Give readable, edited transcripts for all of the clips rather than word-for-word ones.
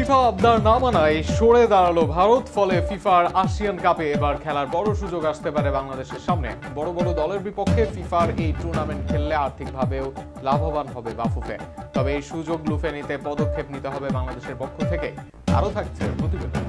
FIFA আবদার না মানায় সরে দাঁড়ালো ভারত। ফলে ফিফার আসিয়ান কাপে এবার খেলার বড় সুযোগ আসতে পারে বাংলাদেশের সামনে। বড় বড় দলের বিপক্ষে ফিফার এই টুর্নামেন্ট খেললে আর্থিকভাবেও লাভবান হবে বাফুফে। তবে এই সুযোগ লুফে নিতে পদক্ষেপ নিতে হবে বাংলাদেশের পক্ষ থেকে। আরও থাকছে প্রতিবেদন।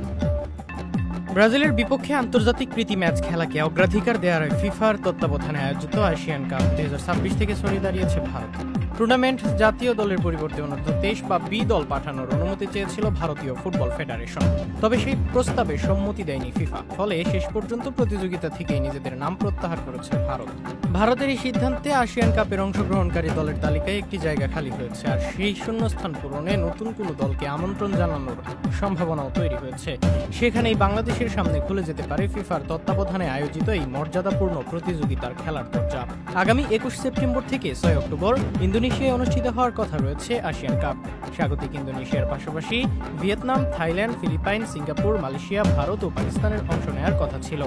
ব্রাজিলের বিপক্ষে আন্তর্জাতিক প্রীতি ম্যাচ খেলাকে অগ্রাধিকার দেওয়ার ফিফার তত্ত্বাবধানে আয়োজিত এশিয়ান কাপ 2026 থেকে সরিয়ে দাঁড়িয়েছে ভারত। টুর্নামেন্ট জাতীয় দলের পরিবর্তে অনূর্ধ্ব 23 বা বি দল পাঠানোর অনুমতি চেয়েছিল ভারতীয় ফুটবল ফেডারেশন। তবে সেই প্রস্তাবে সম্মতি দেয়নি ফিফা। ফলে শেষ পর্যন্ত প্রতিযোগিতা থেকেই নিজেদের নাম প্রত্যাহার করেছে ভারত। ভারতের এই সিদ্ধান্তে আসিয়ান কাপের অংশগ্রহণকারী দলের তালিকায় একটি জায়গা খালি হয়েছে, আর সেই শূন্যস্থান পূরণে নতুন কোনো দলকে আমন্ত্রণ জানানোর সম্ভাবনাও তৈরি হয়েছে। সেখানেই বাংলাদেশের সামনে খুলে যেতে পারে ফিফার তত্ত্বাবধানে আয়োজিত এই মর্যাদাপূর্ণ প্রতিযোগিতার খেলার দরজা। আগামী 21 সেপ্টেম্বর থেকে 6 অক্টোবর ইন্দোনেশিয়ায় অনুষ্ঠিত হওয়ার কথা রয়েছে আসিয়ান কাপ। স্বাগতিক ইন্দোনেশিয়ার পাশাপাশি Vietnam, Thailand, Philippines, Singapore, Malaysia, Bharat ও পাকিস্তানের অংশ নেওয়ার কথা ছিল।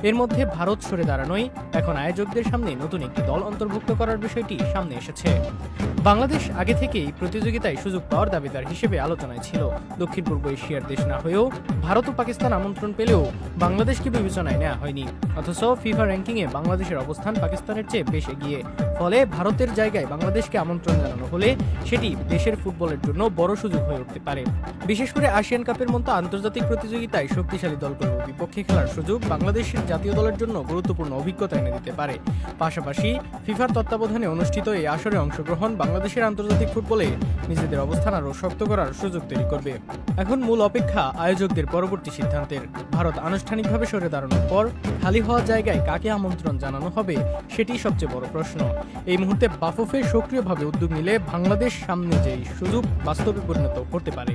এর মধ্যে ভারত সরে দাঁড়ানোই এখন আয়োজকদের সামনে নতুন একটি দল অন্তর্ভুক্ত করার বিষয়টি সামনে এসেছে। বাংলাদেশ আগে থেকেই প্রতিযোগিতায় সুযোগ পাওয়ার দাবিদার হিসেবে আলোচনায় ছিল। দক্ষিণ পূর্ব এশিয়ার দেশ না হয়েও ভারত ও পাকিস্তান আমন্ত্রণ পেলেও বাংলাদেশকে বিবেচনায় নেওয়া হয়নি। অথচ ফিফা র্যাঙ্কিংয়ে বাংলাদেশের অবস্থান পাকিস্তানের চেয়ে বেশ এগিয়ে। ফলে ভারতের জায়গায় বাংলাদেশকে আমন্ত্রণ জানানো হলে সেটি দেশের ফুটবলের জন্য বড় সুযোগ হয়ে উঠতে পারে। বিশেষ করে আসিয়ান কাপের মতো আন্তর্জাতিক প্রতিযোগিতায় শক্তিশালী দলগুলোর বিপক্ষে খেলার সুযোগ বাংলাদেশের জাতীয় দলের জন্য গুরুত্বপূর্ণ অভিজ্ঞতা এনে দিতে পারে। পাশাপাশি ফিফার তত্ত্বাবধানে অনুষ্ঠিত এই আসরে অংশগ্রহণ বাংলাদেশের আন্তর্জাতিক ফুটবলে নিজেদের অবস্থান আরও শক্ত করার সুযোগ তৈরি করবে। এখন মূল অপেক্ষা আয়োজকদের পরবর্তী সিদ্ধান্তের। ভারত আনুষ্ঠানিকভাবে সরে দাঁড়ানোর পর খালি হওয়া জায়গায় কাকে আমন্ত্রণ জানানো হবে সেটি সবচেয়ে বড় প্রশ্ন। এই মুহূর্তে বাফুফে সক্রিয়ভাবে উদ্যোগ নিলে বাংলাদেশ সামনে যেই সুযোগ বাস্তবে পরিণত করতে পারে।